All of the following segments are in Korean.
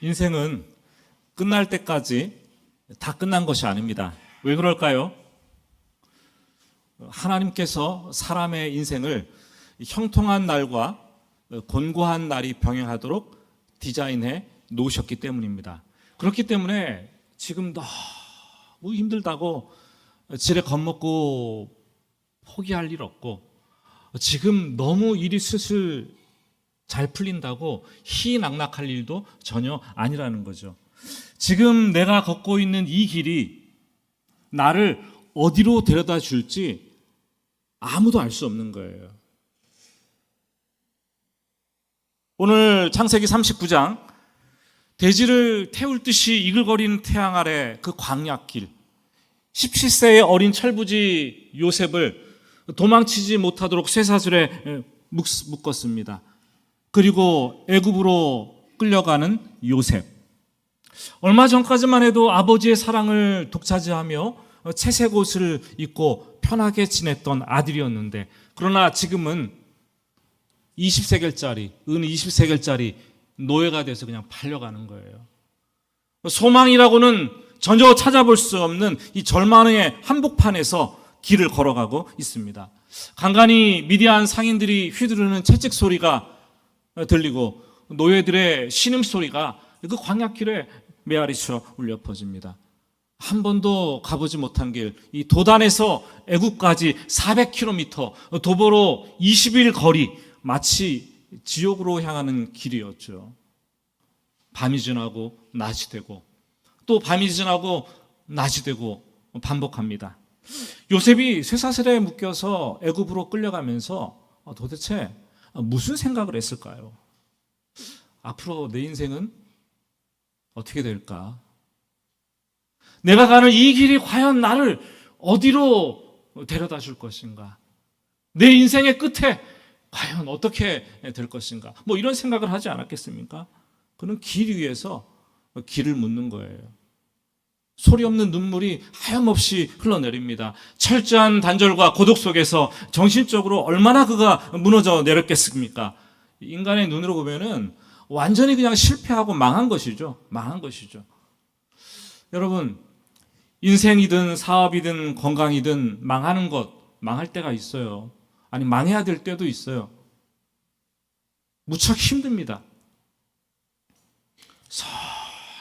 인생은 끝날 때까지 다 끝난 것이 아닙니다. 왜 그럴까요? 하나님께서 사람의 인생을 형통한 날과 곤고한 날이 병행하도록 디자인해 놓으셨기 때문입니다. 그렇기 때문에 지금 너무 힘들다고 지레 겁먹고 포기할 일 없고, 지금 너무 일이 슬슬 잘 풀린다고 희낙낙할 일도 전혀 아니라는 거죠. 지금 내가 걷고 있는 이 길이 나를 어디로 데려다 줄지 아무도 알 수 없는 거예요. 오늘 창세기 39장, 대지를 태울 듯이 이글거리는 태양 아래 그 광야길, 17세의 어린 철부지 요셉을 도망치지 못하도록 쇠사슬에 묶었습니다. 그리고 애굽으로 끌려가는 요셉. 얼마 전까지만 해도 아버지의 사랑을 독차지하며 채색 옷을 입고 편하게 지냈던 아들이었는데, 그러나 지금은 20세겔짜리, 은 20세겔짜리 노예가 돼서 그냥 팔려가는 거예요. 소망이라고는 전혀 찾아볼 수 없는 이 절망의 한복판에서 길을 걸어가고 있습니다. 간간히 미디안 상인들이 휘두르는 채찍 소리가 들리고 노예들의 신음소리가 그 광야길에 메아리쳐 울려 퍼집니다. 한 번도 가보지 못한 길, 이 도단에서 애굽까지 400km, 도보로 20일 거리, 마치 지옥으로 향하는 길이었죠. 밤이 지나고 낮이 되고 또 밤이 지나고 낮이 되고 반복합니다. 요셉이 쇠사슬에 묶여서 애굽으로 끌려가면서 도대체 무슨 생각을 했을까요? 앞으로 내 인생은 어떻게 될까? 내가 가는 이 길이 과연 나를 어디로 데려다 줄 것인가? 내 인생의 끝에 과연 어떻게 될 것인가? 이런 생각을 하지 않았겠습니까? 그는 길 위에서 길을 묻는 거예요. 소리 없는 눈물이 하염없이 흘러내립니다. 철저한 단절과 고독 속에서 정신적으로 얼마나 그가 무너져 내렸겠습니까? 인간의 눈으로 보면은 완전히 그냥 실패하고 망한 것이죠. 망한 것이죠. 여러분, 인생이든 사업이든 건강이든 망하는 것, 망할 때가 있어요. 아니, 망해야 될 때도 있어요. 무척 힘듭니다.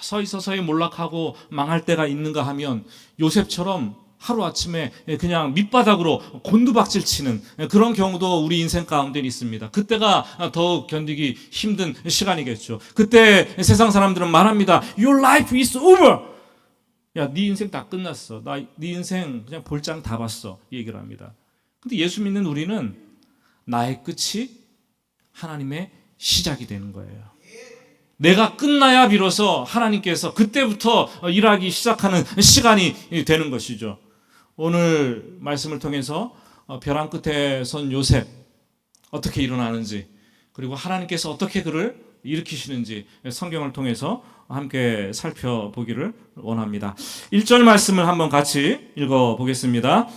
서서히 몰락하고 망할 때가 있는가 하면 요셉처럼 하루아침에 그냥 밑바닥으로 곤두박질 치는 그런 경우도 우리 인생 가운데 있습니다. 그때가 더욱 견디기 힘든 시간이겠죠. 그때 세상 사람들은 말합니다. Your life is over. 야, 네 인생 다 끝났어. 네 인생 그냥 볼장 다 봤어. 이 얘기를 합니다. 근데 예수 믿는 우리는 나의 끝이 하나님의 시작이 되는 거예요. 내가 끝나야 비로소 하나님께서 그때부터 일하기 시작하는 시간이 되는 것이죠. 오늘 말씀을 통해서 벼랑 끝에 선 요셉 어떻게 일어나는지, 그리고 하나님께서 어떻게 그를 일으키시는지 성경을 통해서 함께 살펴보기를 원합니다. 1절 말씀을 한번 같이 읽어보겠습니다.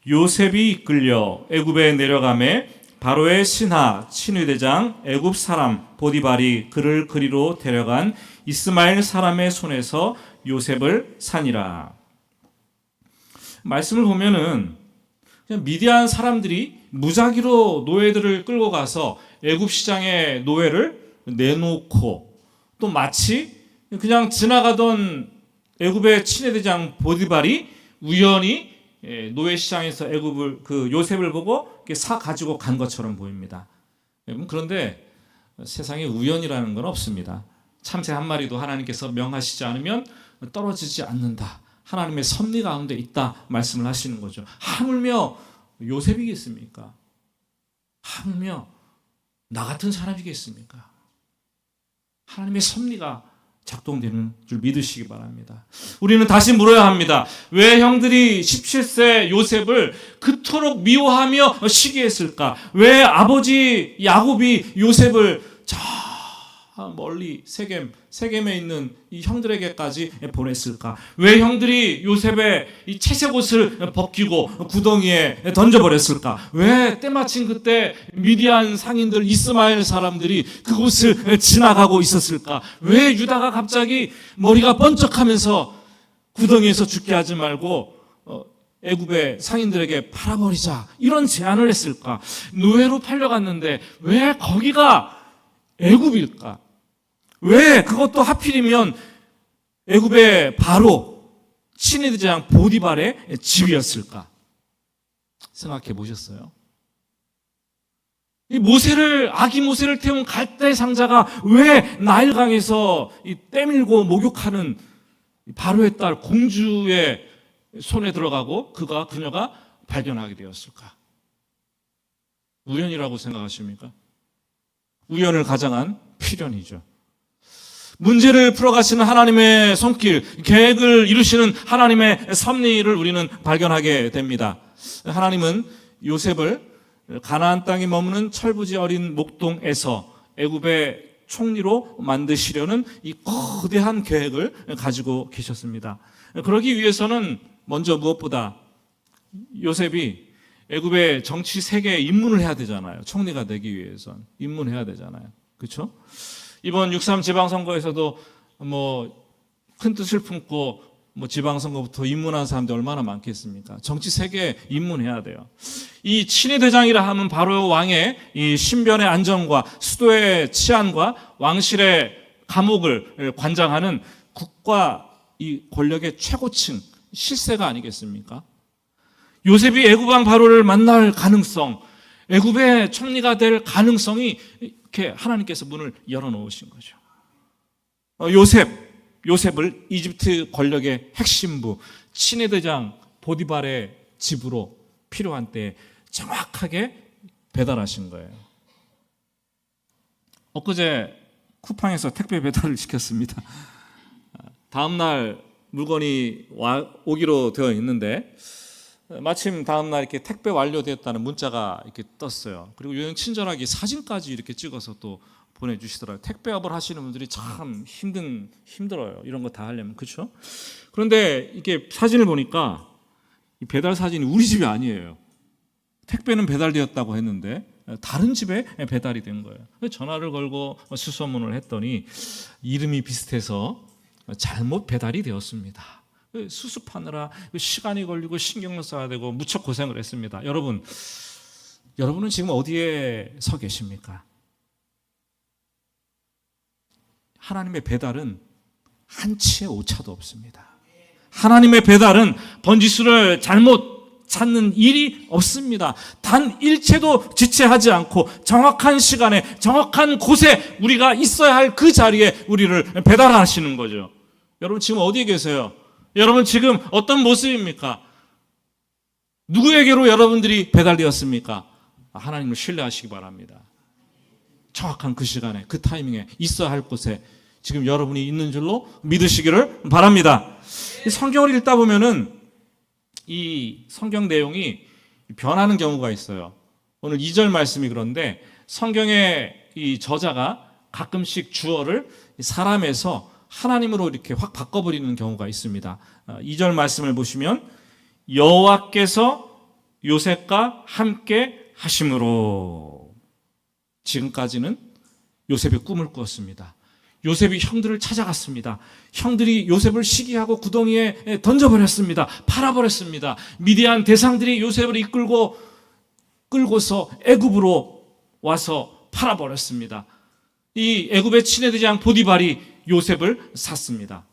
요셉이 이끌려 애굽에 내려가매 바로의 신하 친위대장 애굽 사람 보디발이 그를 그리로 데려간 이스마엘 사람의 손에서 요셉을 산이라. 말씀을 보면은 그냥 미디안 사람들이 무작위로 노예들을 끌고 가서 애굽 시장에 노예를 내놓고, 또 마치 그냥 지나가던 애굽의 친위대장 보디발이 우연히 노예 시장에서 애굽을 요셉을 보고 사 가지고 간 것처럼 보입니다. 그런데 세상에 우연이라는 건 없습니다. 참새 한 마리도 하나님께서 명하시지 않으면 떨어지지 않는다. 하나님의 섭리 가운데 있다 말씀을 하시는 거죠. 하물며 요셉이겠습니까? 하물며 나 같은 사람이겠습니까? 하나님의 섭리가 작동되는 줄 믿으시기 바랍니다. 우리는 다시 물어야 합니다. 왜 형들이 17세 요셉을 그토록 미워하며 시기했을까? 왜 아버지 야곱이 요셉을 저 멀리 세겜에 있는 이 형들에게까지 보냈을까? 왜 형들이 요셉의 이 채색 옷을 벗기고 구덩이에 던져버렸을까? 왜 때마침 그때 미디안 상인들 이스마엘 사람들이 그곳을 지나가고 있었을까? 왜 유다가 갑자기 머리가 번쩍하면서 구덩이에서 죽게 하지 말고 애굽의 상인들에게 팔아버리자 이런 제안을 했을까? 노예로 팔려갔는데 왜 거기가 애굽일까? 왜 그것도 하필이면 애굽의 바로 친위대장 보디발의 집이었을까? 생각해 보셨어요? 이 아기 모세를 태운 갈대 상자가 왜 나일강에서 이 떼밀고 목욕하는 바로의 딸 공주의 손에 들어가고 그녀가 발견하게 되었을까? 우연이라고 생각하십니까? 우연을 가장한 필연이죠. 문제를 풀어가시는 하나님의 손길, 계획을 이루시는 하나님의 섭리를 우리는 발견하게 됩니다. 하나님은 요셉을 가나안 땅에 머무는 철부지 어린 목동에서 애굽의 총리로 만드시려는 이 거대한 계획을 가지고 계셨습니다. 그러기 위해서는 먼저 무엇보다 요셉이 애굽의 정치 세계에 입문을 해야 되잖아요. 총리가 되기 위해선 입문해야 되잖아요. 그렇죠? 이번 6.3 지방선거에서도 큰 뜻을 품고 지방선거부터 입문한 사람들이 얼마나 많겠습니까? 정치 세계에 입문해야 돼요. 이 친위대장이라 하면 바로 왕의 이 신변의 안정과 수도의 치안과 왕실의 감옥을 관장하는 국가 이 권력의 최고층 실세가 아니겠습니까? 요셉이 애굽 왕 바로를 만날 가능성, 애굽의 총리가 될 가능성이 이렇게 하나님께서 문을 열어놓으신 거죠. 요셉을 이집트 권력의 핵심부 친위대장 보디발의 집으로 필요한 때에 정확하게 배달하신 거예요. 엊그제 쿠팡에서 택배 배달을 시켰습니다. 다음날 물건이 오기로 되어 있는데 마침 다음날 이렇게 택배 완료됐다는 문자가 이렇게 떴어요. 그리고 유행 친절하게 사진까지 이렇게 찍어서 또 보내주시더라고요. 택배업을 하시는 분들이 참 힘들어요. 이런 거 다 하려면. 그렇죠? 그런데 이게 사진을 보니까 이 배달 사진이 우리 집이 아니에요. 택배는 배달되었다고 했는데 다른 집에 배달이 된 거예요. 전화를 걸고 수소문을 했더니 이름이 비슷해서 잘못 배달이 되었습니다. 수습하느라 시간이 걸리고 신경을 써야 되고 무척 고생을 했습니다. 여러분은 지금 어디에 서 계십니까? 하나님의 배달은 한치의 오차도 없습니다. 하나님의 배달은 번지수를 잘못 찾는 일이 없습니다. 단 일체도 지체하지 않고 정확한 시간에 정확한 곳에 우리가 있어야 할 그 자리에 우리를 배달하시는 거죠. 여러분 지금 어디에 계세요? 여러분 지금 어떤 모습입니까? 누구에게로 여러분들이 배달되었습니까? 하나님을 신뢰하시기 바랍니다. 정확한 그 시간에 그 타이밍에 있어야 할 곳에 지금 여러분이 있는 줄로 믿으시기를 바랍니다. 이 성경을 읽다 보면은 이 성경 내용이 변하는 경우가 있어요. 오늘 2절 말씀이 그런데 성경의 이 저자가 가끔씩 주어를 사람에서 하나님으로 이렇게 확 바꿔버리는 경우가 있습니다. 2절 말씀을 보시면 여호와께서 요셉과 함께 하심으로 지금까지는 요셉이 꿈을 꾸었습니다. 요셉이 형들을 찾아갔습니다. 형들이 요셉을 시기하고 구덩이에 던져버렸습니다. 팔아버렸습니다. 미디안 대상들이 요셉을 끌고서 애굽으로 와서 팔아버렸습니다. 이 애굽의 친위대장 보디발이 요셉을 샀습니다.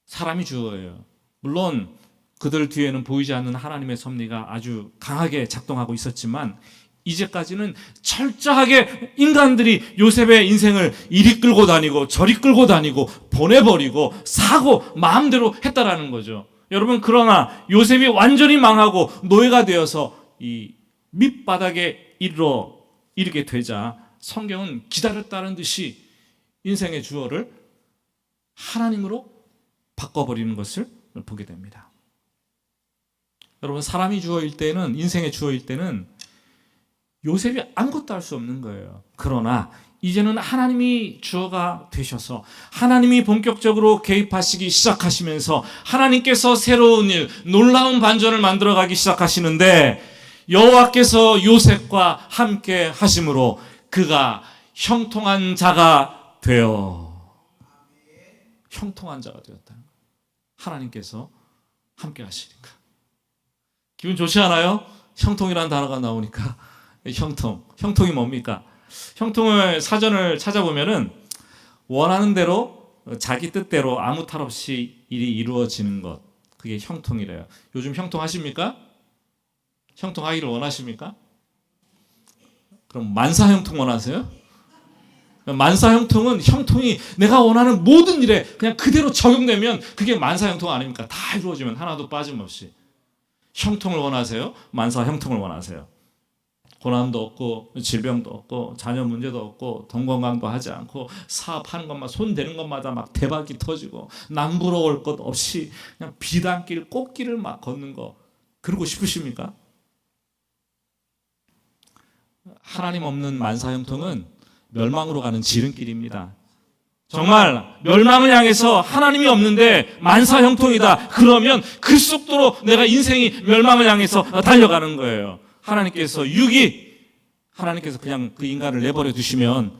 사람이 주어예요. 물론 그들 뒤에는 보이지 않는 하나님의 섭리가 아주 강하게 작동하고 있었지만 이제까지는 철저하게 인간들이 요셉의 인생을 이리 끌고 다니고 저리 끌고 다니고 보내버리고 사고 마음대로 했다라는 거죠. 여러분 그러나 요셉이 완전히 망하고 노예가 되어서 이 밑바닥에 이르게 되자 성경은 기다렸다는 듯이 인생의 주어를 하나님으로 바꿔버리는 것을 보게 됩니다. 여러분 사람이 주어일 때는 인생의 주어일 때는 요셉이 아무것도 할 수 없는 거예요. 그러나 이제는 하나님이 주어가 되셔서 하나님이 본격적으로 개입하시기 시작하시면서 하나님께서 새로운 일, 놀라운 반전을 만들어가기 시작하시는데 여호와께서 요셉과 함께 하심으로 그가 형통한 자가 되어 형통한 자가 되었다는 거예요. 하나님께서 함께 하시니까. 기분 좋지 않아요? 형통이라는 단어가 나오니까. 형통이 뭡니까? 형통을 사전을 찾아보면은 원하는 대로 자기 뜻대로 아무 탈 없이 일이 이루어지는 것, 그게 형통이래요. 요즘 형통하십니까? 형통하기를 원하십니까? 그럼 만사형통 원하세요? 만사형통은 형통이 내가 원하는 모든 일에 그냥 그대로 적용되면 그게 만사형통 아닙니까? 다 이루어지면 하나도 빠짐없이. 형통을 원하세요? 만사형통을 원하세요? 고난도 없고 질병도 없고 자녀 문제도 없고 돈 건강도 하지 않고 사업하는 것만 손 대는 것마다 막 대박이 터지고 남 부러울 것 없이 그냥 비단길 꽃길을 막 걷는 거 그러고 싶으십니까? 하나님 없는 만사형통은 멸망으로 가는 지름길입니다. 정말 멸망을 향해서 하나님이 없는데 만사형통이다. 그러면 그 속도로 내가 인생이 멸망을 향해서 달려가는 거예요. 하나님께서 하나님께서 그냥 그 인간을 내버려 두시면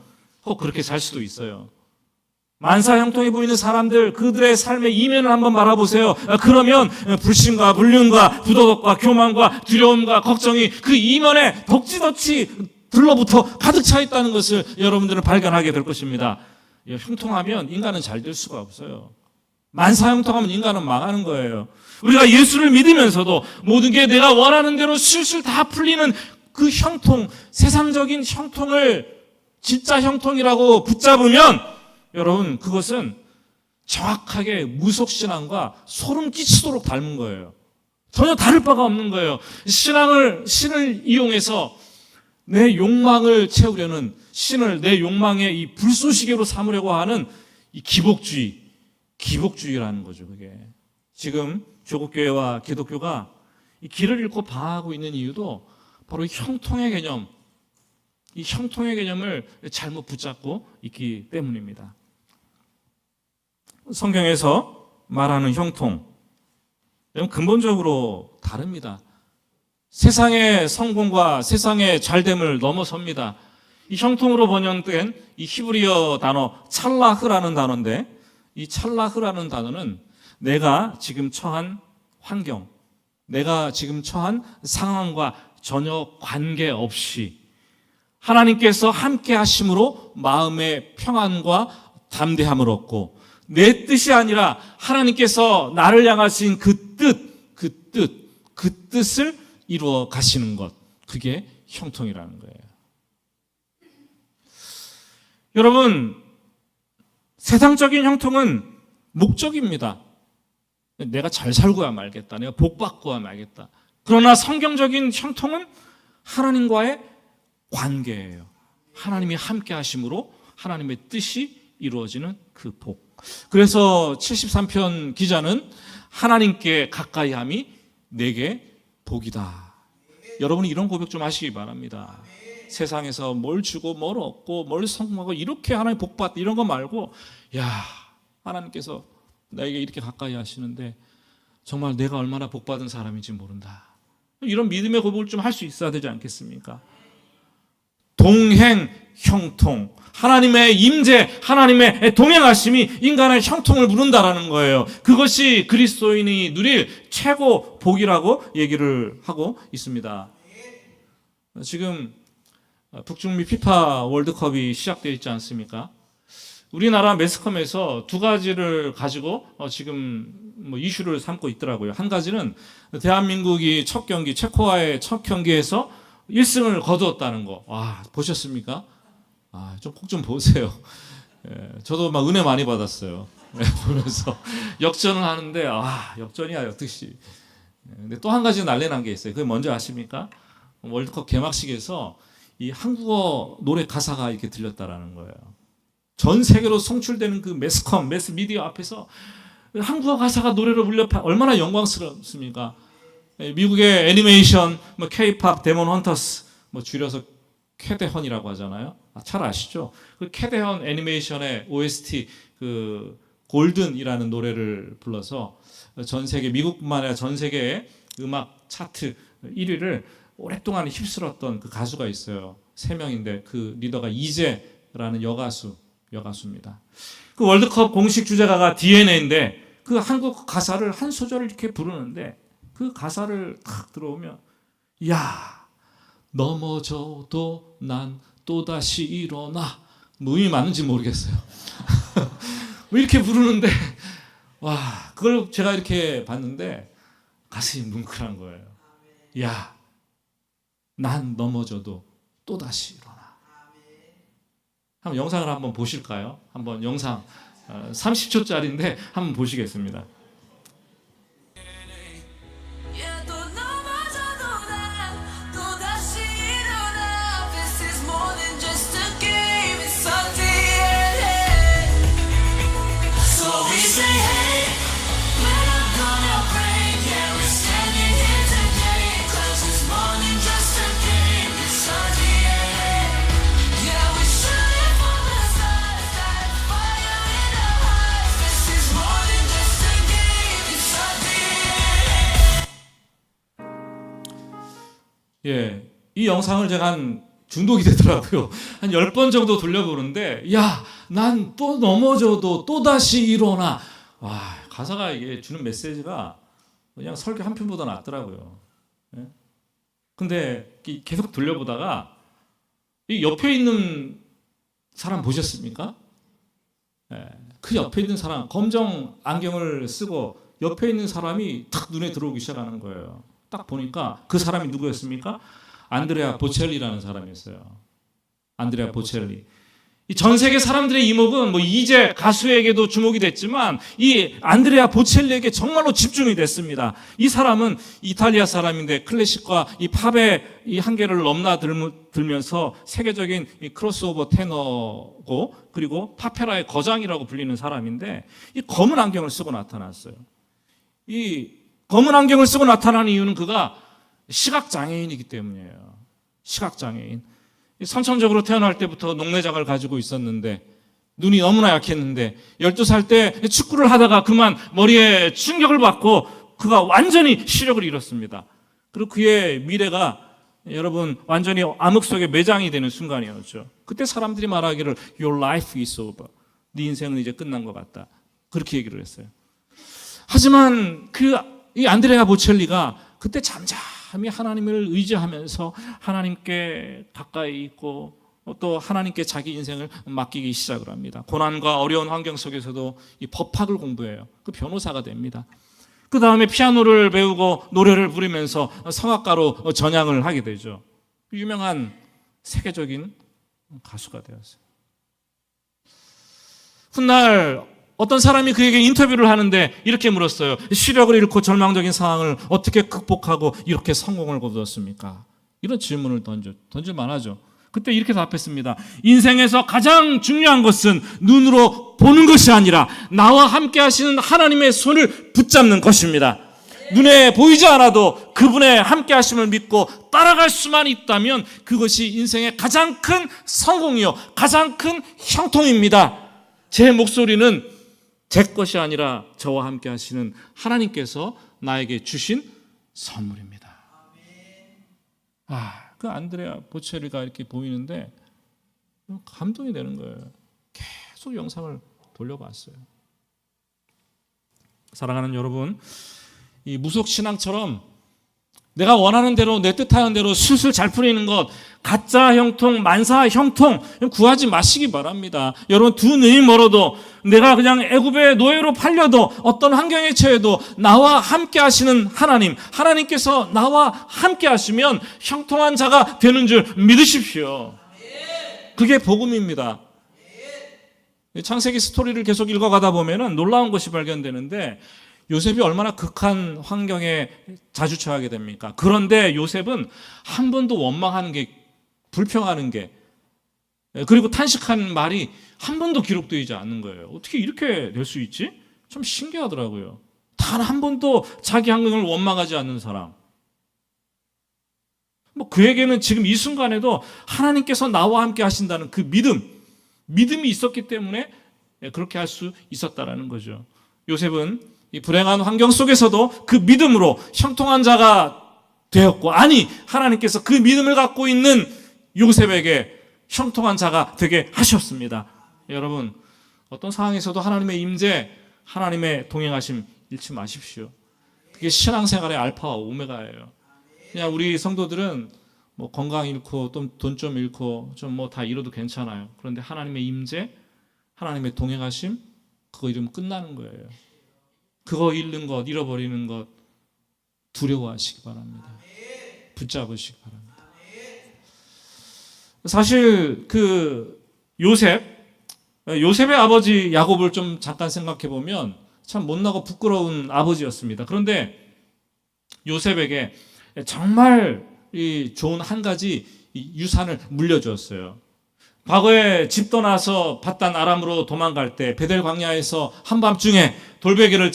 혹 그렇게 살 수도 있어요. 만사형통해 보이는 사람들, 그들의 삶의 이면을 한번 바라보세요. 그러면 불신과 불륜과 부도덕과 교만과 두려움과 걱정이 그 이면에 덕지덕지 들러붙어 가득 차 있다는 것을 여러분들은 발견하게 될 것입니다. 형통하면 인간은 잘 될 수가 없어요. 만사형통하면 인간은 망하는 거예요. 우리가 예수를 믿으면서도 모든 게 내가 원하는 대로 술술 다 풀리는 그 형통, 세상적인 형통을 진짜 형통이라고 붙잡으면 여러분 그것은 정확하게 무속신앙과 소름 끼치도록 닮은 거예요. 전혀 다를 바가 없는 거예요. 신을 이용해서 내 욕망을 채우려는 신을 내 욕망의 이 불쏘시개로 삼으려고 하는 이 기복주의라는 거죠. 그게 지금 조국교회와 기독교가 이 길을 잃고 방황하고 있는 이유도 바로 이 형통의 개념을 잘못 붙잡고 있기 때문입니다. 성경에서 말하는 형통, 근본적으로 다릅니다. 세상의 성공과 세상의 잘됨을 넘어섭니다. 이 형통으로 번역된 이 히브리어 단어 찰라흐라는 단어인데, 이 찰라흐라는 단어는 내가 지금 처한 환경, 내가 지금 처한 상황과 전혀 관계없이 하나님께서 함께 하심으로 마음의 평안과 담대함을 얻고 내 뜻이 아니라 하나님께서 나를 향하신 그 뜻을 이루어 가시는 것, 그게 형통이라는 거예요. 여러분, 세상적인 형통은 목적입니다. 내가 잘 살고야 말겠다. 내가 복 받고야 말겠다. 그러나 성경적인 형통은 하나님과의 관계예요. 하나님이 함께 하심으로 하나님의 뜻이 이루어지는 그 복. 그래서 73편 기자는 하나님께 가까이함이 내게 복이다. 여러분이 이런 고백 좀 하시기 바랍니다. 세상에서 뭘 주고 뭘 얻고 뭘 성공하고 이렇게 하나님 복 받다 이런 거 말고, 야, 하나님께서 나에게 이렇게 가까이 하시는데 정말 내가 얼마나 복 받은 사람인지 모른다. 이런 믿음의 고백을 좀 할 수 있어야 되지 않겠습니까? 동행 형통, 하나님의 임재, 하나님의 동행하심이 인간의 형통을 부른다라는 거예요. 그것이 그리스도인이 누릴 최고 복이라고 얘기를 하고 있습니다. 지금 북중미 피파 월드컵이 시작되어 있지 않습니까? 우리나라 매스컴에서 두 가지를 가지고 지금 이슈를 삼고 있더라고요. 한 가지는 대한민국이 첫 경기, 체코와의 첫 경기에서 1승을 거두었다는 거. 와, 보셨습니까? 좀 꼭 좀 보세요. 저도 막 은혜 많이 받았어요. 보면서 역전을 하는데 역전이야 역특시. 근데 또 한 가지 난리 난 게 있어요. 그게 뭔지 아십니까? 월드컵 개막식에서 이 한국어 노래 가사가 이렇게 들렸다라는 거예요. 전 세계로 송출되는 그 매스컴, 매스미디어 앞에서 한국어 가사가 노래로 불려 얼마나 영광스럽습니까? 미국의 애니메이션, K-팝, 데몬 헌터스, 줄여서 캐데헌이라고 하잖아요. 잘 아시죠? 그 캐데헌 애니메이션의 OST 그 골든이라는 노래를 불러서 전 세계 미국뿐만 아니라 전 세계의 음악 차트 1위를 오랫동안 휩쓸었던 그 가수가 있어요. 3명인데 그 리더가 이재라는 여가수입니다. 그 월드컵 공식 주제가가 DNA인데 그 한국 가사를 한 소절을 이렇게 부르는데 그 가사를 탁 들어오면 야 넘어져도 난 또다시 일어나 뭐 의미 맞는지 모르겠어요. 뭐 이렇게 부르는데 와 그걸 제가 이렇게 봤는데 가슴이 뭉클한 거예요. 야 난 넘어져도 또다시 일어나. 한번 영상을 한번 보실까요? 한번 영상 30초짜리인데 한번 보시겠습니다. 예, 이 영상을 제가 한 중독이 되더라고요. 한 10번 정도 돌려보는데 야, 난 또 넘어져도 또다시 일어나. 와, 가사가 이게 주는 메시지가 그냥 설교 한 편보다 낫더라고요. 예? 근데 계속 돌려보다가 이 옆에 있는 사람 보셨습니까? 예, 그 옆에 있는 사람, 검정 안경을 쓰고 옆에 있는 사람이 탁 눈에 들어오기 시작하는 거예요. 딱 보니까 그 사람이 누구였습니까? 안드레아 보첼리라는 사람이었어요. 안드레아 보첼리. 이 전 세계 사람들의 이목은 뭐 이제 가수에게도 주목이 됐지만 이 안드레아 보첼리에게 정말로 집중이 됐습니다. 이 사람은 이탈리아 사람인데 클래식과 이 팝의 이 한계를 넘나들면서 세계적인 이 크로스오버 테너고 그리고 파페라의 거장이라고 불리는 사람인데 이 검은 안경을 쓰고 나타났어요. 이 검은 안경을 쓰고 나타나는 이유는 그가 시각장애인이기 때문이에요. 시각장애인. 선천적으로 태어날 때부터 녹내장을 가지고 있었는데 눈이 너무나 약했는데 12살 때 축구를 하다가 그만 머리에 충격을 받고 그가 완전히 시력을 잃었습니다. 그리고 그의 미래가 여러분 완전히 암흑 속에 매장이 되는 순간이었죠. 그때 사람들이 말하기를 Your life is over. 네 인생은 이제 끝난 것 같다. 그렇게 얘기를 했어요. 하지만 이 안드레아 보첼리가 그때 잠잠히 하나님을 의지하면서 하나님께 가까이 있고 또 하나님께 자기 인생을 맡기기 시작을 합니다. 고난과 어려운 환경 속에서도 이 법학을 공부해요. 그 변호사가 됩니다. 그 다음에 피아노를 배우고 노래를 부르면서 성악가로 전향을 하게 되죠. 유명한 세계적인 가수가 되었어요. 훗날 어떤 사람이 그에게 인터뷰를 하는데 이렇게 물었어요. 시력을 잃고 절망적인 상황을 어떻게 극복하고 이렇게 성공을 거두었습니까? 이런 질문을 던질 만하죠. 그때 이렇게 답했습니다. 인생에서 가장 중요한 것은 눈으로 보는 것이 아니라 나와 함께 하시는 하나님의 손을 붙잡는 것입니다. 눈에 보이지 않아도 그분의 함께 하심을 믿고 따라갈 수만 있다면 그것이 인생의 가장 큰 성공이요 가장 큰 형통입니다. 제 목소리는 제 것이 아니라 저와 함께 하시는 하나님께서 나에게 주신 선물입니다. 그 안드레아 보첼리가 이렇게 보이는데 감동이 되는 거예요. 계속 영상을 돌려봤어요. 사랑하는 여러분, 이 무속신앙처럼 내가 원하는 대로 내 뜻하는 대로 술술 잘 풀리는 것, 가짜 형통, 만사 형통 구하지 마시기 바랍니다. 여러분 두 눈이 멀어도 내가 그냥 애굽의 노예로 팔려도 어떤 환경에 처해도 나와 함께 하시는 하나님께서 나와 함께 하시면 형통한 자가 되는 줄 믿으십시오. 그게 복음입니다. 창세기 스토리를 계속 읽어가다 보면은 놀라운 것이 발견되는데 요셉이 얼마나 극한 환경에 자주 처하게 됩니까? 그런데 요셉은 한 번도 원망하는 게, 불평하는 게, 그리고 탄식하는 말이 한 번도 기록되지 않는 거예요. 어떻게 이렇게 될 수 있지? 참 신기하더라고요. 단 한 번도 자기 환경을 원망하지 않는 사람. 뭐 그에게는 지금 이 순간에도 하나님께서 나와 함께 하신다는 그 믿음이 있었기 때문에 그렇게 할 수 있었다라는 거죠. 요셉은 이 불행한 환경 속에서도 그 믿음으로 형통한 자가 되었고, 아니 하나님께서 그 믿음을 갖고 있는 요셉에게 형통한 자가 되게 하셨습니다. 여러분, 어떤 상황에서도 하나님의 임재, 하나님의 동행하심 잃지 마십시오. 그게 신앙생활의 알파와 오메가예요. 그냥 우리 성도들은 뭐 건강 잃고 또 돈 좀 잃고 좀 뭐 다 잃어도 괜찮아요. 그런데 하나님의 임재, 하나님의 동행하심, 그거 잃으면 끝나는 거예요. 그거 잃는 것, 잃어버리는 것 두려워하시기 바랍니다. 붙잡으시기 바랍니다. 사실 그 요셉의 아버지 야곱을 좀 잠깐 생각해 보면 참 못나고 부끄러운 아버지였습니다. 그런데 요셉에게 정말 좋은 한 가지 유산을 물려주었어요. 과거에 집 떠나서 밧단 아람으로 도망갈 때 베델 광야에서 한밤중에 돌베개를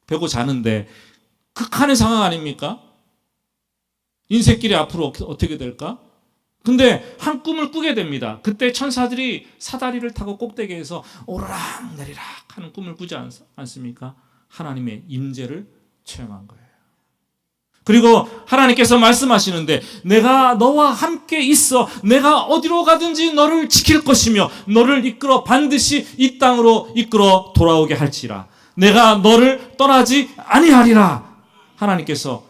베고 자는데 극한의 상황 아닙니까? 인생길이 앞으로 어떻게 될까? 근데 한 꿈을 꾸게 됩니다. 그때 천사들이 사다리를 타고 꼭대기에서 오르락 내리락 하는 꿈을 꾸지 않습니까? 하나님의 임재를 체험한 거예요. 그리고 하나님께서 말씀하시는데 내가 너와 함께 있어 내가 어디로 가든지 너를 지킬 것이며 너를 이끌어 반드시 이 땅으로 이끌어 돌아오게 할지라. 내가 너를 떠나지 아니하리라. 하나님께서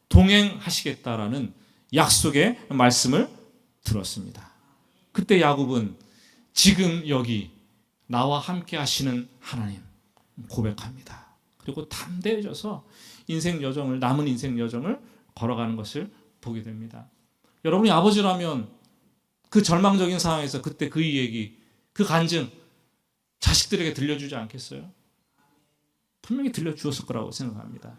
동행하시겠다라는 약속의 말씀을 들었습니다. 그때 야곱은 지금 여기 나와 함께 하시는 하나님 고백합니다. 그리고 담대해져서 남은 인생 여정을 걸어가는 것을 보게 됩니다. 여러분이 아버지라면 그 절망적인 상황에서 그때 그 얘기, 그 간증 자식들에게 들려주지 않겠어요? 분명히 들려주었을 거라고 생각합니다.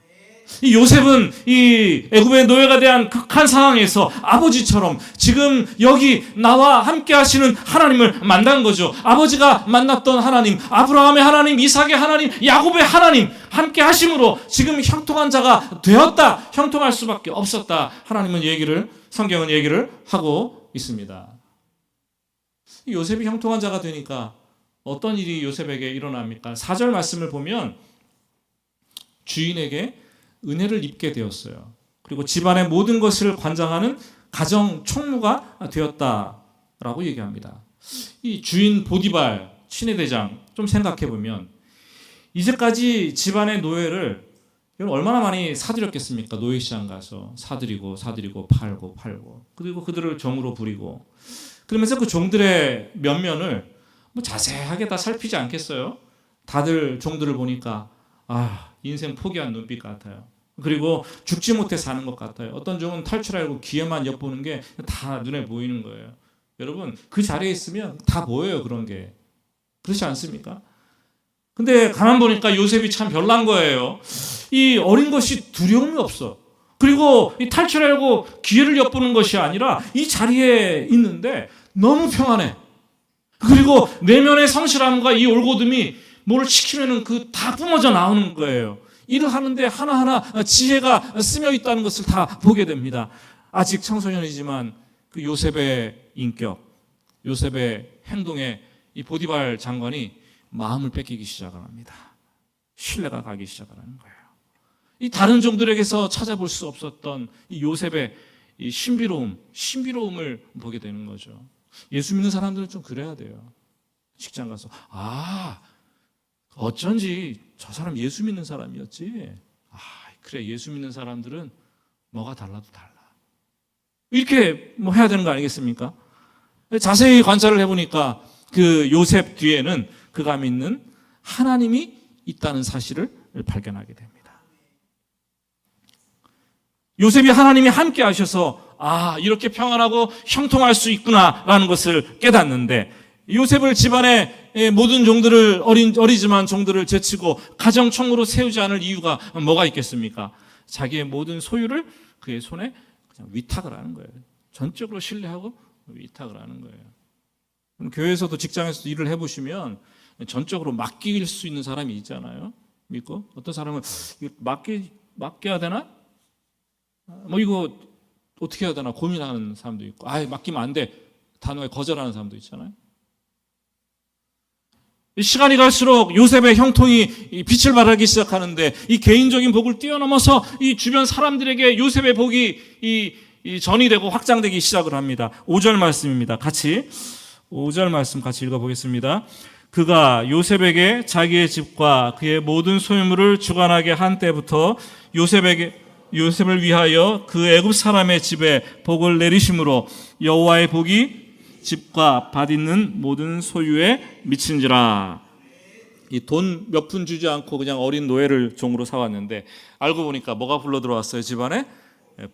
이 요셉은 이 애굽의 노예가 대한 극한 상황에서 아버지처럼 지금 여기 나와 함께 하시는 하나님을 만난 거죠. 아버지가 만났던 하나님, 아브라함의 하나님, 이삭의 하나님, 야곱의 하나님 함께 하심으로 지금 형통한 자가 되었다. 형통할 수밖에 없었다. 성경은 얘기를 하고 있습니다. 요셉이 형통한 자가 되니까 어떤 일이 요셉에게 일어납니까? 4절 말씀을 보면 주인에게 은혜를 입게 되었어요. 그리고 집안의 모든 것을 관장하는 가정 총무가 되었다라고 얘기합니다. 이 주인 보디발 친위대장 좀 생각해 보면 이제까지 집안의 노예를 얼마나 많이 사들였겠습니까? 노예시장 가서 사들이고 팔고 그리고 그들을 종으로 부리고 그러면서 그 종들의 면면을 뭐 자세하게 다 살피지 않겠어요? 다들 종들을 보니까 인생 포기한 눈빛 같아요. 그리고 죽지 못해 사는 것 같아요. 어떤 종은 탈출하려고 기회만 엿보는 게 다 눈에 보이는 거예요. 여러분 그 자리에 있으면 다 보여요. 그런 게. 그렇지 않습니까? 근데 가만 보니까 요셉이 참 별난 거예요. 이 어린 것이 두려움이 없어. 그리고 이 탈출하려고 기회를 엿보는 것이 아니라 이 자리에 있는데 너무 평안해. 그리고 내면의 성실함과 이 올곧음이 뭘 시키면은 다 뿜어져 나오는 거예요. 일을 하는데 하나하나 지혜가 쓰여 있다는 것을 다 보게 됩니다. 아직 청소년이지만 그 요셉의 인격, 요셉의 행동에 이 보디발 장관이 마음을 뺏기기 시작을 합니다. 신뢰가 가기 시작을 하는 거예요. 이 다른 종들에게서 찾아볼 수 없었던 이 요셉의 이 신비로움을 보게 되는 거죠. 예수 믿는 사람들은 좀 그래야 돼요. 직장 가서 어쩐지 저 사람 예수 믿는 사람이었지. 그래 예수 믿는 사람들은 뭐가 달라도 달라. 이렇게 뭐 해야 되는 거 아니겠습니까? 자세히 관찰을 해보니까 그 요셉 뒤에는 그가 믿는 하나님이 있다는 사실을 발견하게 됩니다. 요셉이 하나님이 함께 하셔서 이렇게 평안하고 형통할 수 있구나라는 것을 깨닫는데 요셉을 집안의 모든 종들을 어리지만 종들을 제치고 가정총무로 세우지 않을 이유가 뭐가 있겠습니까? 자기의 모든 소유를 그의 손에 그냥 위탁을 하는 거예요. 전적으로 신뢰하고 위탁을 하는 거예요. 교회에서도 직장에서도 일을 해보시면 전적으로 맡길 수 있는 사람이 있잖아요. 믿고 어떤 사람은 맡겨야 되나? 뭐 이거 어떻게 해야 되나 고민하는 사람도 있고, 맡기면 안 돼. 단호하게 거절하는 사람도 있잖아요. 시간이 갈수록 요셉의 형통이 빛을 발하기 시작하는데, 이 개인적인 복을 뛰어넘어서 이 주변 사람들에게 요셉의 복이 이 전이 되고 확장되기 시작을 합니다. 5절 말씀입니다. 5절 말씀 같이 읽어보겠습니다. 그가 요셉에게 자기의 집과 그의 모든 소유물을 주관하게 한 때부터 요셉을 위하여 그 애굽 사람의 집에 복을 내리심으로 여호와의 복이 집과 밭 있는 모든 소유에 미친지라. 이 돈 몇 푼 주지 않고 그냥 어린 노예를 종으로 사왔는데, 알고 보니까 뭐가 불러 들어왔어요? 집안에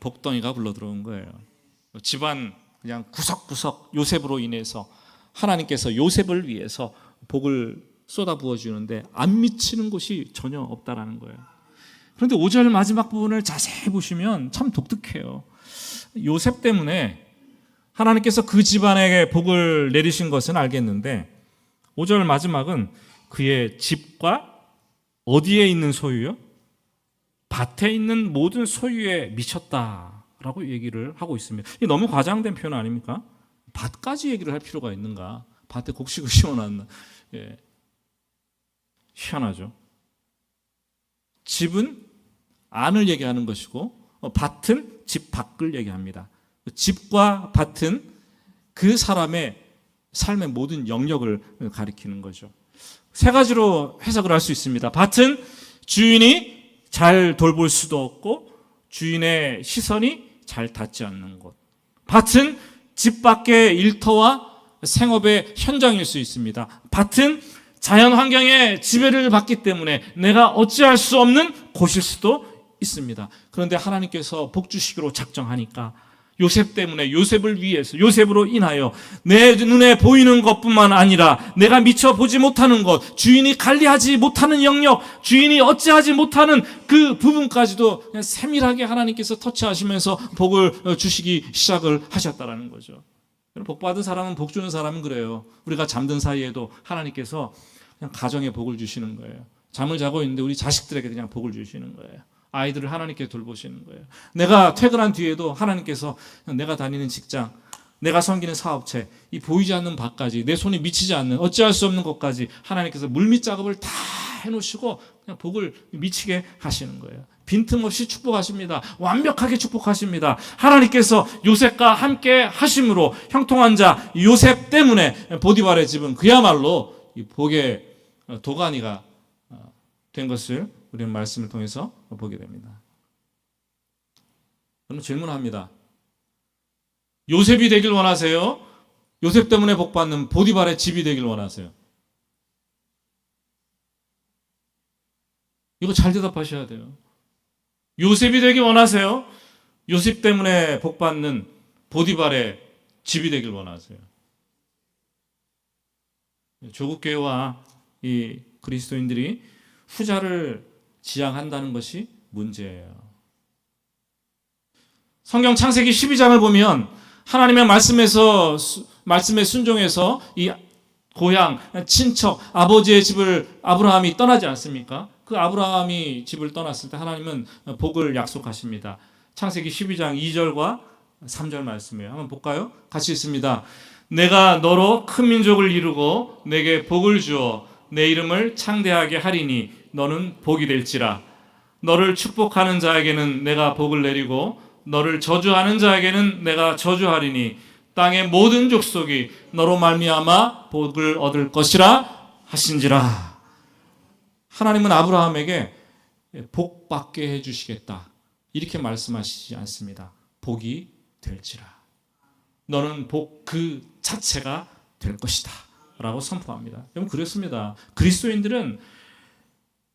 복덩이가 불러 들어온 거예요. 집안 그냥 구석구석 요셉으로 인해서 하나님께서 요셉을 위해서 복을 쏟아 부어주는데 안 미치는 곳이 전혀 없다라는 거예요. 그런데 5절 마지막 부분을 자세히 보시면 참 독특해요. 요셉 때문에 하나님께서 그 집안에게 복을 내리신 것은 알겠는데, 5절 마지막은 그의 집과 어디에 있는 소유요? 밭에 있는 모든 소유에 미쳤다라고 얘기를 하고 있습니다. 이게 너무 과장된 표현 아닙니까? 밭까지 얘기를 할 필요가 있는가? 밭에 곡식을 심어놨나? 희한하죠. 집은 안을 얘기하는 것이고, 밭은 집 밖을 얘기합니다. 집과 밭은 그 사람의 삶의 모든 영역을 가리키는 거죠. 세 가지로 해석을 할 수 있습니다. 밭은 주인이 잘 돌볼 수도 없고 주인의 시선이 잘 닿지 않는 곳. 밭은 집 밖의 일터와 생업의 현장일 수 있습니다. 밭은 자연 환경의 지배를 받기 때문에 내가 어찌할 수 없는 곳일 수도 있습니다. 그런데 하나님께서 복 주시기로 작정하니까 요셉 때문에, 요셉을 위해서, 요셉으로 인하여 내 눈에 보이는 것뿐만 아니라 내가 미처 보지 못하는 것, 주인이 관리하지 못하는 영역, 주인이 어찌하지 못하는 그 부분까지도 그냥 세밀하게 하나님께서 터치하시면서 복을 주시기 시작을 하셨다라는 거죠. 복 받은 사람은, 복 주는 사람은 그래요. 우리가 잠든 사이에도 하나님께서 그냥 가정에 복을 주시는 거예요. 잠을 자고 있는데 우리 자식들에게 그냥 복을 주시는 거예요. 아이들을 하나님께 돌보시는 거예요. 내가 퇴근한 뒤에도 하나님께서 내가 다니는 직장, 내가 섬기는 사업체, 이 보이지 않는 밭까지, 내 손이 미치지 않는, 어찌할 수 없는 것까지 하나님께서 물밑 작업을 다 해놓으시고 그냥 복을 미치게 하시는 거예요. 빈틈없이 축복하십니다. 완벽하게 축복하십니다. 하나님께서 요셉과 함께 하심으로 형통한 자 요셉 때문에 보디발의 집은 그야말로 이 복의 도가니가 된 것을 우리는 말씀을 통해서 보게 됩니다. 저는 질문합니다. 요셉이 되길 원하세요? 요셉 때문에 복받는 보디발의 집이 되길 원하세요? 이거 잘 대답하셔야 돼요. 요셉이 되길 원하세요? 요셉 때문에 복받는 보디발의 집이 되길 원하세요? 조국교회와 이 그리스도인들이 후자를 지향한다는 것이 문제예요. 성경 창세기 12장을 보면 하나님의 말씀에 순종해서 이 고향, 친척, 아버지의 집을 아브라함이 떠나지 않습니까? 그 아브라함이 집을 떠났을 때 하나님은 복을 약속하십니다. 창세기 12장 2절과 3절 말씀이에요. 한번 볼까요? 같이 읽습니다. 내가 너로 큰 민족을 이루고 내게 복을 주어 내 이름을 창대하게 하리니 너는 복이 될지라. 너를 축복하는 자에게는 내가 복을 내리고 너를 저주하는 자에게는 내가 저주하리니 땅의 모든 족속이 너로 말미암아 복을 얻을 것이라 하신지라. 하나님은 아브라함에게 복 받게 해주시겠다 이렇게 말씀하시지 않습니다. 복이 될지라. 너는 복 그 자체가 될 것이다 라고 선포합니다. 여러분 그렇습니다. 그리스도인들은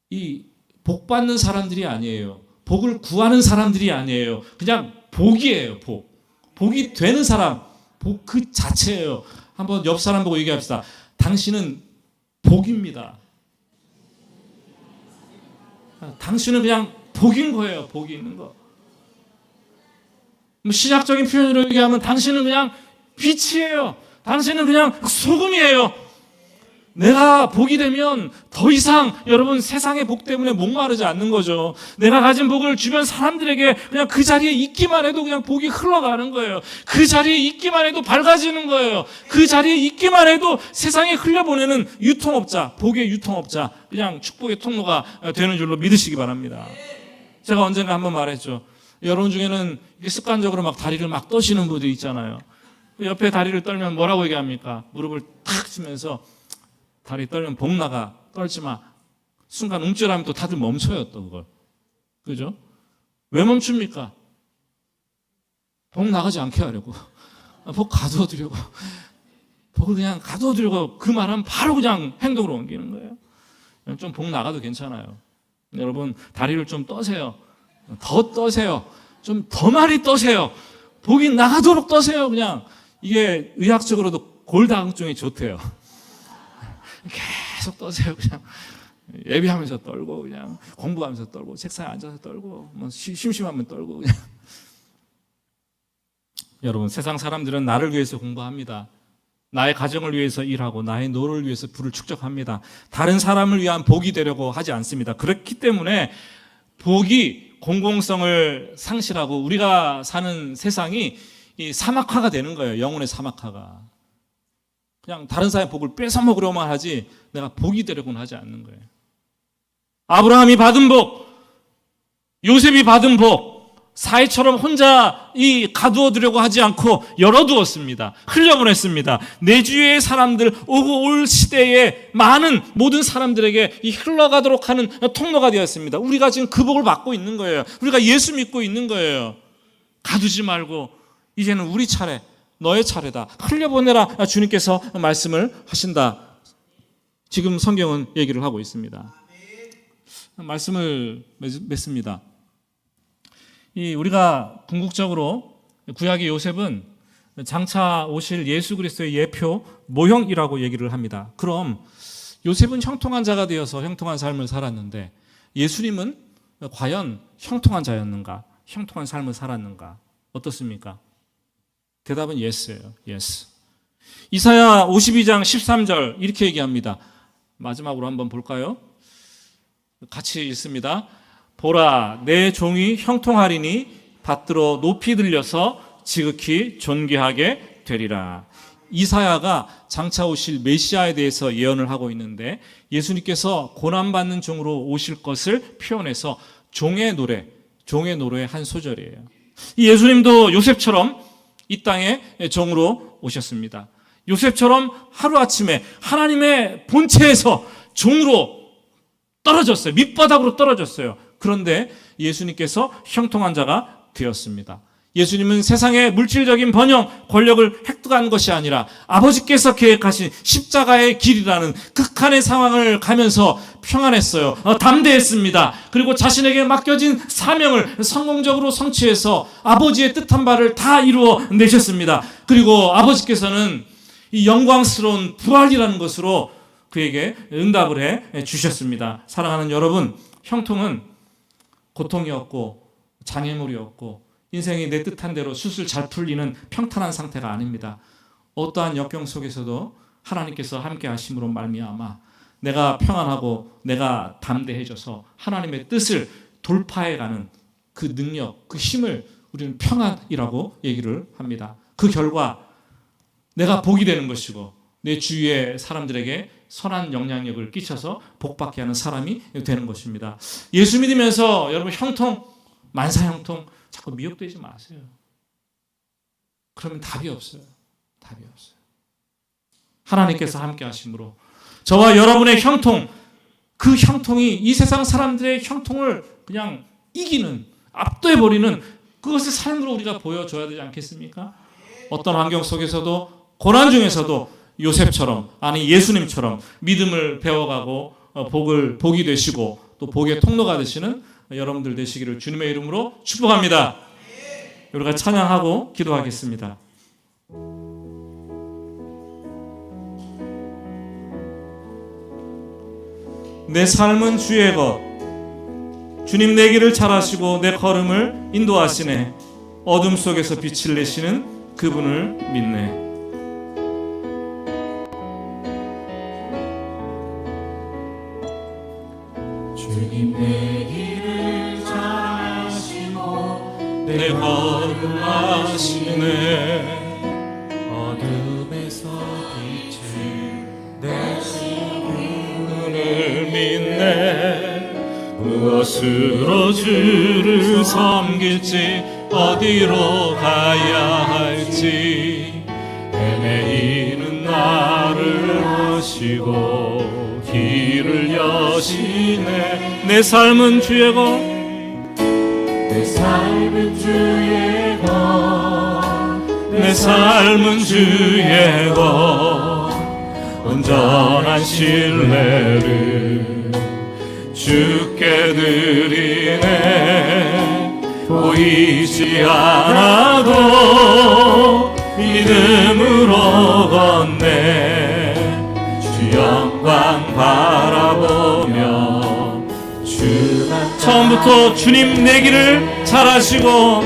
이 복 받는 사람들이 아니에요. 복을 구하는 사람들이 아니에요. 그냥 복이에요. 복이 되는 사람, 복 그 자체예요. 한번 옆 사람 보고 얘기합시다. 당신은 복입니다. 당신은 그냥 복인 거예요. 복이 있는 거. 신학적인 표현으로 얘기하면 당신은 그냥 빛이에요. 당신은 그냥 소금이에요. 내가 복이 되면 더 이상 여러분 세상의 복 때문에 목마르지 않는 거죠. 내가 가진 복을 주변 사람들에게 그냥 그 자리에 있기만 해도 그냥 복이 흘러가는 거예요. 그 자리에 있기만 해도 밝아지는 거예요. 그 자리에 있기만 해도 세상에 흘려보내는 유통업자, 복의 유통업자, 그냥 축복의 통로가 되는 줄로 믿으시기 바랍니다. 제가 언젠가 한번 말했죠. 여러분 중에는 습관적으로 막 다리를 막 떠시는 분들이 있잖아요. 옆에 다리를 떨면 뭐라고 얘기합니까? 무릎을 탁 치면서 다리 떨면 복 나가, 떨지 마. 순간 움찔하면 또 다들 멈춰요, 또 그걸. 그죠? 왜 멈춥니까? 복 나가지 않게 하려고. 복 가두어 두려고. 복을 그냥 가두어 두려고 그 말하면 바로 그냥 행동으로 옮기는 거예요. 좀 복 나가도 괜찮아요. 여러분, 다리를 좀 떠세요. 더 떠세요. 좀 더 많이 떠세요. 복이 나가도록 떠세요, 그냥. 이게 의학적으로도 골다공증에 좋대요. 계속 떠세요. 그냥 예비하면서 떨고, 그냥 공부하면서 떨고, 책상에 앉아서 떨고, 뭐 심심하면 떨고, 그냥. 여러분, 세상 사람들은 나를 위해서 공부합니다. 나의 가정을 위해서 일하고 나의 노를 위해서 부를 축적합니다. 다른 사람을 위한 복이 되려고 하지 않습니다. 그렇기 때문에 복이 공공성을 상실하고 우리가 사는 세상이 이 사막화가 되는 거예요. 영혼의 사막화가. 그냥 다른 사람의 복을 뺏어먹으려만 하지 내가 복이 되려고는 하지 않는 거예요. 아브라함이 받은 복, 요셉이 받은 복, 사이처럼 혼자 가두어 두려고 하지 않고 열어두었습니다. 흘려보냈습니다. 내 주위의 사람들, 오고 올 시대의 많은 모든 사람들에게 이 흘러가도록 하는 통로가 되었습니다. 우리가 지금 그 복을 받고 있는 거예요. 우리가 예수 믿고 있는 거예요. 가두지 말고 이제는 우리 차례, 너의 차례다. 흘려보내라. 주님께서 말씀을 하신다. 지금 성경은 얘기를 하고 있습니다. 말씀을 맺습니다. 우리가 궁극적으로 구약의 요셉은 장차 오실 예수 그리스도의 예표 모형이라고 얘기를 합니다. 그럼 요셉은 형통한 자가 되어서 형통한 삶을 살았는데 예수님은 과연 형통한 자였는가? 형통한 삶을 살았는가? 어떻습니까? 대답은 예스예요. 예스. 이사야 52장 13절 이렇게 얘기합니다. 마지막으로 한번 볼까요? 같이 읽습니다. 보라, 내 종이 형통하리니 받들어 높이 들려서 지극히 존귀하게 되리라. 이사야가 장차 오실 메시아에 대해서 예언을 하고 있는데 예수님께서 고난받는 종으로 오실 것을 표현해서 종의 노래의 한 소절이에요. 이 예수님도 요셉처럼 이 땅에 종으로 오셨습니다. 요셉처럼 하루아침에 하나님의 본체에서 종으로 떨어졌어요. 밑바닥으로 떨어졌어요. 그런데 예수님께서 형통한 자가 되었습니다. 예수님은 세상의 물질적인 번영, 권력을 획득한 것이 아니라 아버지께서 계획하신 십자가의 길이라는 극한의 상황을 가면서 평안했어요. 담대했습니다. 그리고 자신에게 맡겨진 사명을 성공적으로 성취해서 아버지의 뜻한 바를 다 이루어 내셨습니다. 그리고 아버지께서는 이 영광스러운 부활이라는 것으로 그에게 응답을 해 주셨습니다. 사랑하는 여러분, 형통은 고통이었고 장애물이었고 인생이 내 뜻한 대로 술술 잘 풀리는 평탄한 상태가 아닙니다. 어떠한 역경 속에서도 하나님께서 함께 하심으로 말미암아 내가 평안하고 내가 담대해져서 하나님의 뜻을 돌파해가는 그 능력, 그 힘을 우리는 평안이라고 얘기를 합니다. 그 결과 내가 복이 되는 것이고 내 주위의 사람들에게 선한 영향력을 끼쳐서 복받게 하는 사람이 되는 것입니다. 예수 믿으면서 여러분 형통, 만사형통 자꾸 미혹되지 마세요. 그러면 답이 없어요. 답이 없어요. 하나님께서 함께 하심으로 저와 여러분의 형통, 그 형통이 이 세상 사람들의 형통을 그냥 이기는, 압도해버리는 그것의 삶으로 우리가 보여줘야 되지 않겠습니까? 어떤 환경 속에서도 고난 중에서도 요셉처럼, 아니 예수님처럼 믿음을 배워가고 복이 되시고 또 복의 통로가 되시는 여러분들 되시기를 주님의 이름으로 축복합니다. 우리가 찬양하고 기도하겠습니다. 내 삶은 주의 것, 주님 내 길을 잘 아시고 내 걸음을 인도하시네. 어둠 속에서 빛을 내시는 그분을 믿네. 걸음하시네. 어둠에서 빛을 내시는 분을 믿네. 무엇으로 주를 섬길지 어디로 가야 할지 헤매이는 나를 하시고 길을 여시네. 내 삶은 주의 것, 내 삶은 주의 것, 내 삶은 주의 것, 온전한 신뢰를 주께 드리네. 보이지 않아도 믿음으로 걷네. 주 영광 바라보며 주만. 처음부터 주님 내 길을 잘 아시고,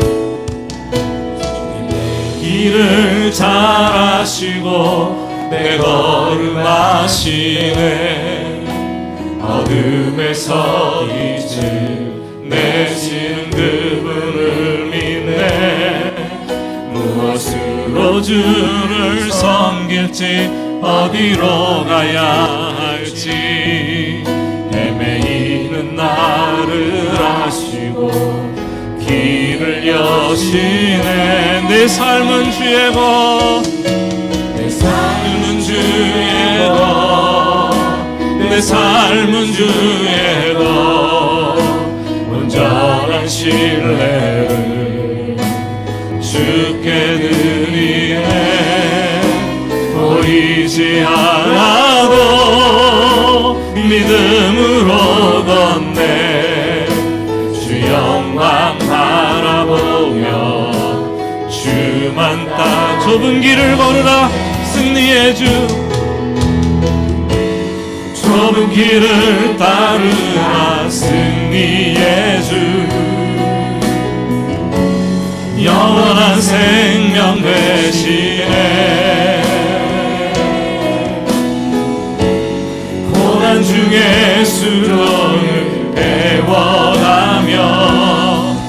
길을 잘 아시고 내 걸음 아시네. 어둠에서 빛을 내시는 그분을 믿네. 무엇으로 주를 섬길지 어디로 가야 할지 헤매이는 나를 아시고 길을 여시네. 내 삶은 주의 것, 내 삶은 주의 것, 내 삶은 주의 것, 온전한 신뢰를 주께 드리네. 보이지 않아도 믿음으로 걷네. 주 영광 바라보며 주만 따라 좁은 길을 걸으라. 승리의 주, 좁은 길을 따르라. 승리의 주, 영원한 생명 되시네. 고난 중에 수련을 배워가며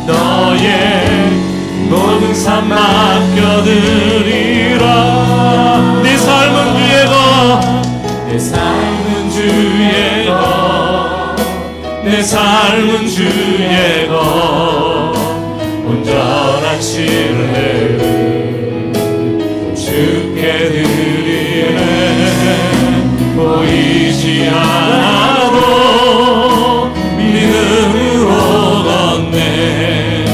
너의 모든 삶 맡겨드리라. 내 삶은 주의 것, 내 삶은 주의 것, 내 삶은 주의 것, 온전한 신뢰를 주께 드리네. 보이지 않아도 믿음으로 걷네.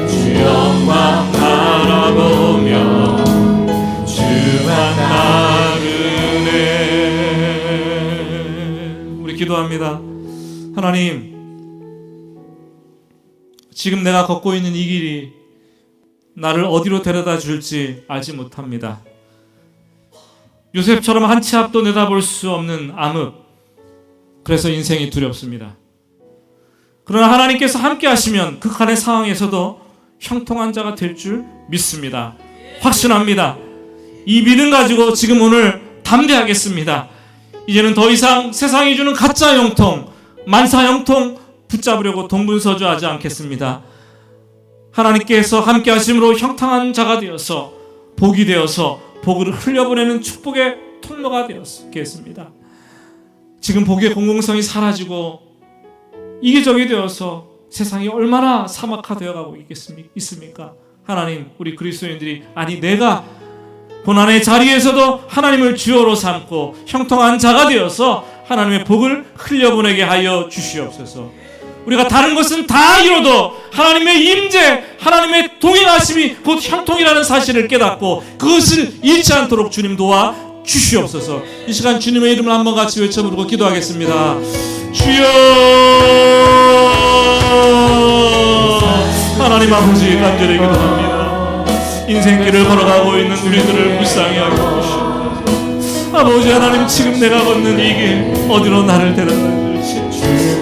주 영광 바라보며 주만 따르네. 우리 기도합니다. 하나님, 지금 내가 걷고 있는 이 길이 나를 어디로 데려다 줄지 알지 못합니다. 요셉처럼 한 치 앞도 내다볼 수 없는 암흑, 그래서 인생이 두렵습니다. 그러나 하나님께서 함께 하시면 극한의 상황에서도 형통한 자가 될 줄 믿습니다. 확신합니다. 이 믿음 가지고 지금 오늘 담대하겠습니다. 이제는 더 이상 세상이 주는 가짜 형통, 만사 형통 붙잡으려고 동분서주하지 않겠습니다. 하나님께서 함께 하심으로 형통한 자가 되어서 복이 되어서 복을 흘려보내는 축복의 통로가 되었겠습니다. 지금 복의 공공성이 사라지고 이기적이 되어서 세상이 얼마나 사막화되어 가고 있습니까? 하나님, 우리 그리스도인들이, 아니 내가 고난의 자리에서도 하나님을 주어로 삼고 형통한 자가 되어서 하나님의 복을 흘려보내게 하여 주시옵소서. 우리가 다른 것은 다 이뤄도 하나님의 임재, 하나님의 동행하심이 곧 형통이라는 사실을 깨닫고 그것을 잃지 않도록 주님 도와 주시옵소서. 이 시간 주님의 이름을 한번 같이 외쳐 부르고 기도하겠습니다. 주여, 하나님 아버지, 간절히 기도합니다. 인생길을 걸어가고 있는 우리들을 불쌍히 하여 주시옵소서. 아버지 하나님, 지금 내가 걷는 이 길 어디로 나를 데려다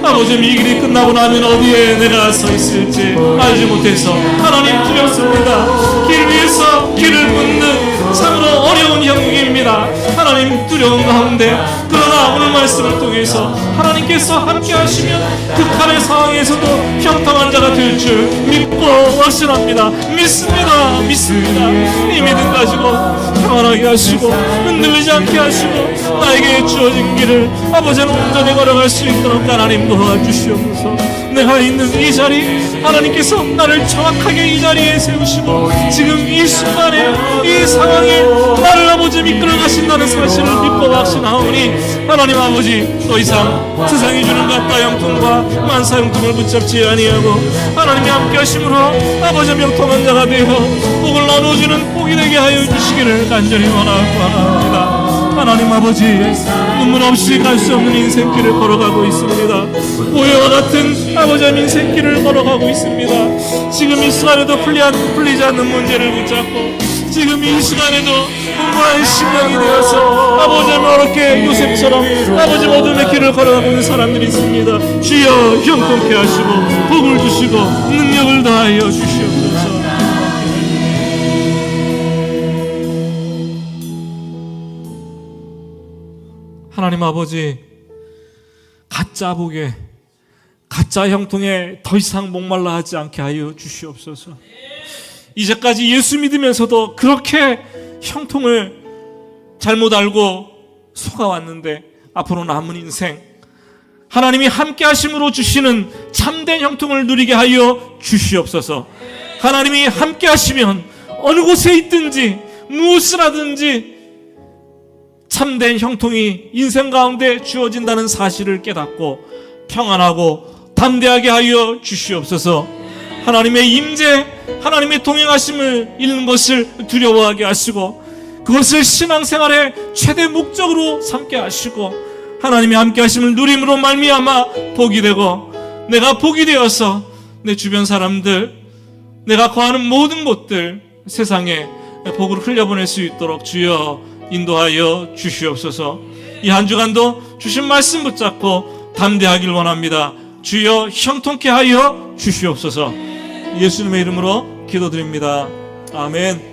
아버지, 이 길이 끝나고 나면 어디에 내가 서 있을지 알지 못해서 하나님 두렵습니다. 길 위에서 길을 묻는 참으로 어려운 형국입니다. 하나님 두려운 가운데, 그러나 오늘 말씀을 통해서 하나님께서 함께 하시면 극한의 상황에서도 형통한 자가 될 줄 믿고 확신합니다. 믿습니다. 이 믿음 가지고 평안하게 하시고 흔들리지 않게 하시고 나에게 주어진 길을 아버지는 온전히 걸어갈 수 있도록 하나님 도와주시옵소서. 내가 있는 이 자리, 하나님께서 나를 정확하게 이 자리에 세우시고 지금 이 순간에 이 상황에 나를 아버지 이끌어 가신다는 사실을 믿고 확신하오니 하나님 아버지 더 이상 세상이 주는 가짜 형통과 만사 형통을 붙잡지 아니하고 하나님이 함께 하심으로 아버지 명통한 자가 되어 복을 나눠주는 복이 되게 하여 주시기를 간절히 원하고 하나입니다. 하나님 아버지, 눈물 없이 갈 수 없는 인생길을 걸어가고 있습니다. 모여와 같은 아버지의 인생길을 걸어가고 있습니다. 지금 이 시간에도 풀리지 않는 문제를 붙잡고 지금 이 시간에도 공부한 심령이 되어서 아버지 어렵게 요셉처럼 아버지 어둠의 길을 걸어가고 있는 사람들이 있습니다. 주여 형통케 하시고 복을 주시고 능력을 다하여 주시옵소서. 하나님 아버지, 가짜 복에 가짜 형통에 더 이상 목말라 하지 않게 하여 주시옵소서. 이제까지 예수 믿으면서도 그렇게 형통을 잘못 알고 속아왔는데 앞으로 남은 인생 하나님이 함께 하심으로 주시는 참된 형통을 누리게 하여 주시옵소서. 하나님이 함께 하시면 어느 곳에 있든지 무엇을 하든지 참된 형통이 인생 가운데 주어진다는 사실을 깨닫고 평안하고 담대하게 하여 주시옵소서. 하나님의 임재, 하나님의 동행하심을 잃는 것을 두려워하게 하시고 그것을 신앙생활의 최대 목적으로 삼게 하시고 하나님의 함께 하심을 누림으로 말미암아 복이 되고 내가 복이 되어서 내 주변 사람들, 내가 거하는 모든 곳들 세상에 복을 흘려보낼 수 있도록 주여 인도하여 주시옵소서. 이 한 주간도 주신 말씀 붙잡고 담대하길 원합니다. 주여 형통케 하여 주시옵소서. 예수님의 이름으로 기도드립니다. 아멘.